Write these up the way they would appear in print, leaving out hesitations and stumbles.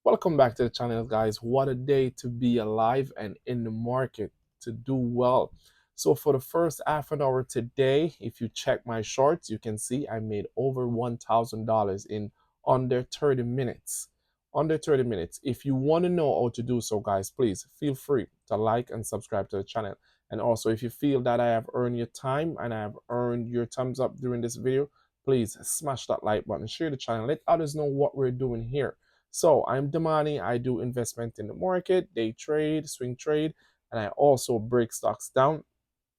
Welcome back to the channel, guys. What a day to be alive and in the market to do well. So for the first half an hour today, if you check my shorts, you can see I made over $1,000 in under 30 minutes. Under 30 minutes. If you want to know how to do so, guys, please feel free to like and subscribe to the channel. And also, if you feel that I have earned your time and I have earned your thumbs up during this video, please smash that like button, share the channel, let others know what we're doing here. So I'm Damani. I do investment in the market, day trade, swing trade, and I also break stocks down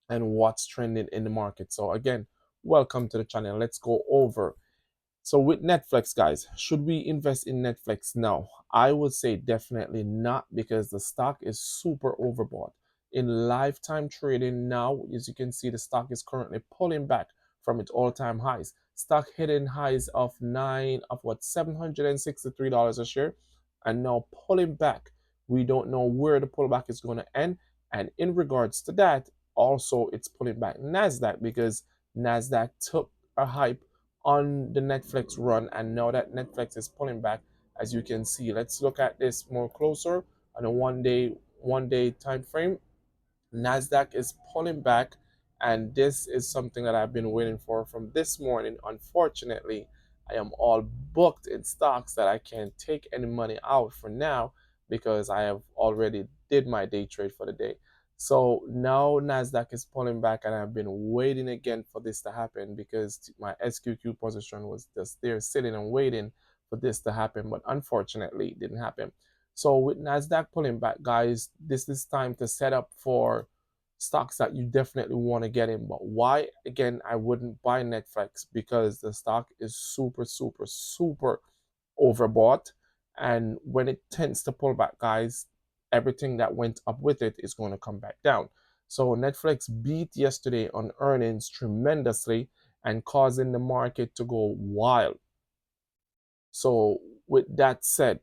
and what's trending in the market. So again, welcome to the channel. Let's go over. So with Netflix, guys, should we invest in Netflix now? I would say definitely not because the stock is super overbought. In lifetime trading now, as you can see, the stock is currently pulling back from its all-time highs. Stock hitting highs of $763 a share, and now pulling back. We don't know where the pullback is going to end. And in regards to that, also it's pulling back Nasdaq because Nasdaq took a hype on the Netflix run, and now that Netflix is pulling back, as you can see. Let's look at this more closer on a one day time frame. Nasdaq is pulling back, and this is something that I've been waiting for from this morning. Unfortunately, I am all booked in stocks that I can't take any money out for now because I have already did my day trade for the day. So now Nasdaq is pulling back, and I've been waiting again for this to happen because my SQQ position was just there sitting and waiting for this to happen, but unfortunately it didn't happen. So with Nasdaq pulling back, guys, this is time to set up for stocks that you definitely want to get in. But why? Again, I wouldn't buy Netflix because the stock is super, super, super overbought. And when it tends to pull back, guys, everything that went up with it is going to come back down. So Netflix beat yesterday on earnings tremendously and causing the market to go wild. So with that said,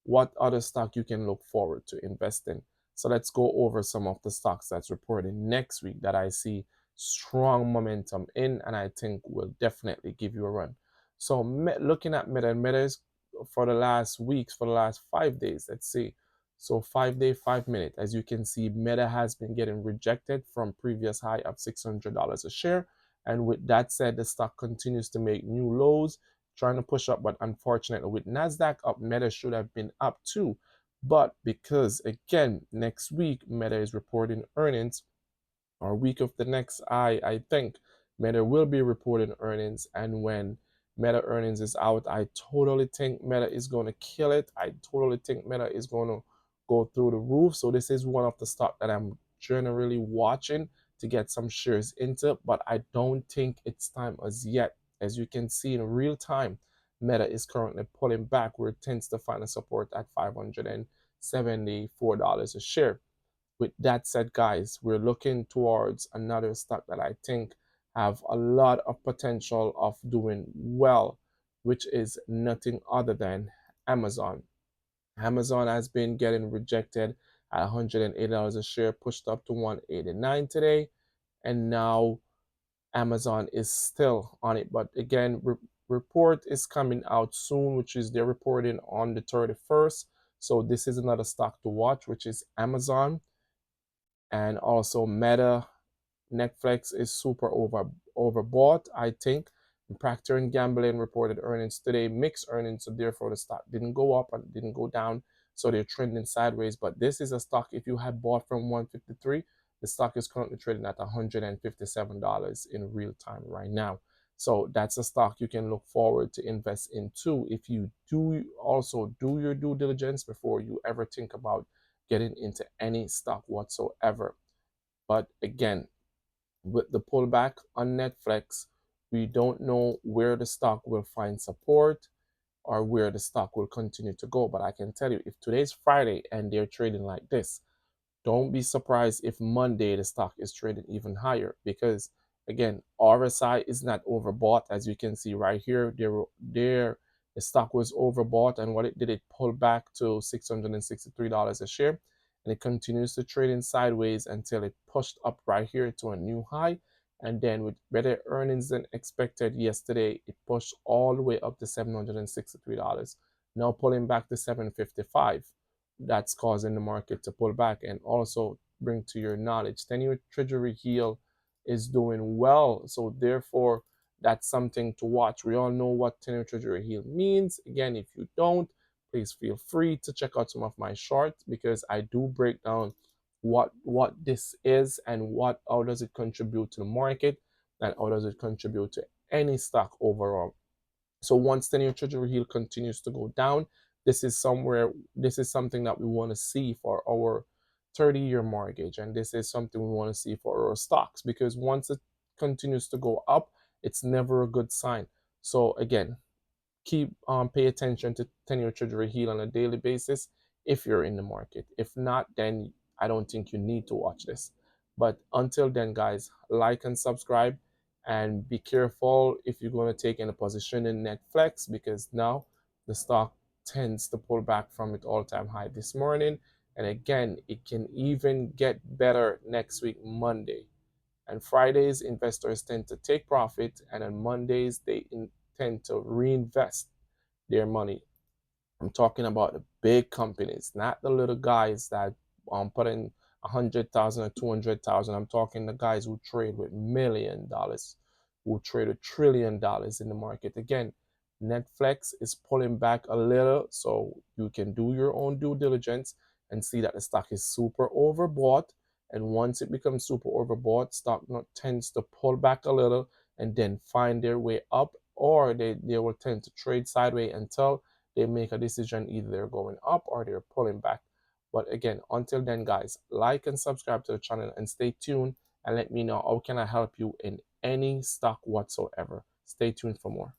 what other stock you can look forward to invest in? So let's go over some of the stocks that's reporting next week that I see strong momentum in and I think will definitely give you a run. So looking at Meta is for the last weeks, for the last 5 days, let's see. So 5 day, 5 minute, as you can see, Meta has been getting rejected from previous high of $600 a share. And with that said, the stock continues to make new lows, trying to push up, but unfortunately with Nasdaq up, Meta should have been up too. But because again, next week Meta is reporting earnings, or week of the next, I think Meta will be reporting earnings, and when Meta earnings is out, I totally think Meta is going to kill it. I totally think Meta is going to go through the roof. So this is one of the stock that I'm generally watching to get some shares into, but I don't think it's time as yet. As you can see in real time, Meta is currently pulling back where it tends to find a support at $574 a share. With that said, guys, we're looking towards another stock that I think have a lot of potential of doing well, which is nothing other than Amazon. Amazon has been getting rejected at $180 a share, pushed up to 189 today, and now Amazon is still on it. But again, report is coming out soon, which is they're reporting on the 31st. So this is another stock to watch, which is Amazon. And also Meta. Netflix is super overbought, I think. Procter and Gamble reported earnings today, mixed earnings, so therefore the stock didn't go up and didn't go down, so they're trending sideways. But this is a stock, if you had bought from 153, the stock is currently trading at $157 in real time right now. So that's a stock you can look forward to invest into if you do also do your due diligence before you ever think about getting into any stock whatsoever. But again, with the pullback on Netflix, we don't know where the stock will find support or where the stock will continue to go. But I can tell you, if today's Friday and they're trading like this, don't be surprised if Monday the stock is trading even higher because again, RSI is not overbought. As you can see right here, the stock was overbought, and what it did, it pulled back to $663 a share, and it continues to trade in sideways until it pushed up right here to a new high. And then with better earnings than expected yesterday, it pushed all the way up to $763. now pulling back to 755. That's causing the market to pull back. And also bring to your knowledge, 10-year treasury yield is doing well, so therefore that's something to watch. We all know what 10-year treasury yield means. Again, if you don't, please feel free to check out some of my shorts, because I do break down what this is and how does it contribute to the market, and how does it contribute to any stock overall. So once 10-year treasury yield continues to go down, this is something that we want to see for our 30-year mortgage, and this is something we want to see for our stocks, because once it continues to go up, it's never a good sign. So again, keep pay attention to 10-year treasury yield on a daily basis if you're in the market. If not, then I don't think you need to watch this. But until then, guys, like and subscribe, and be careful if you're going to take in a position in Netflix, because now the stock tends to pull back from its all-time high this morning. And again, it can even get better next week, Monday. And Fridays, investors tend to take profit, and on Mondays, they tend to reinvest their money. I'm talking about the big companies, not the little guys that put in 100,000 or 200,000. I'm talking the guys who trade with $1 million, who trade with $1 trillion in the market. Again, Netflix is pulling back a little, so you can do your own due diligence and see that the stock is super overbought. And once it becomes super overbought, stock tends to pull back a little and then find their way up, or they will tend to trade sideways until they make a decision, either they're going up or they're pulling back. But again, until then, guys, like and subscribe to the channel and stay tuned, and let me know how can I help you in any stock whatsoever. Stay tuned for more.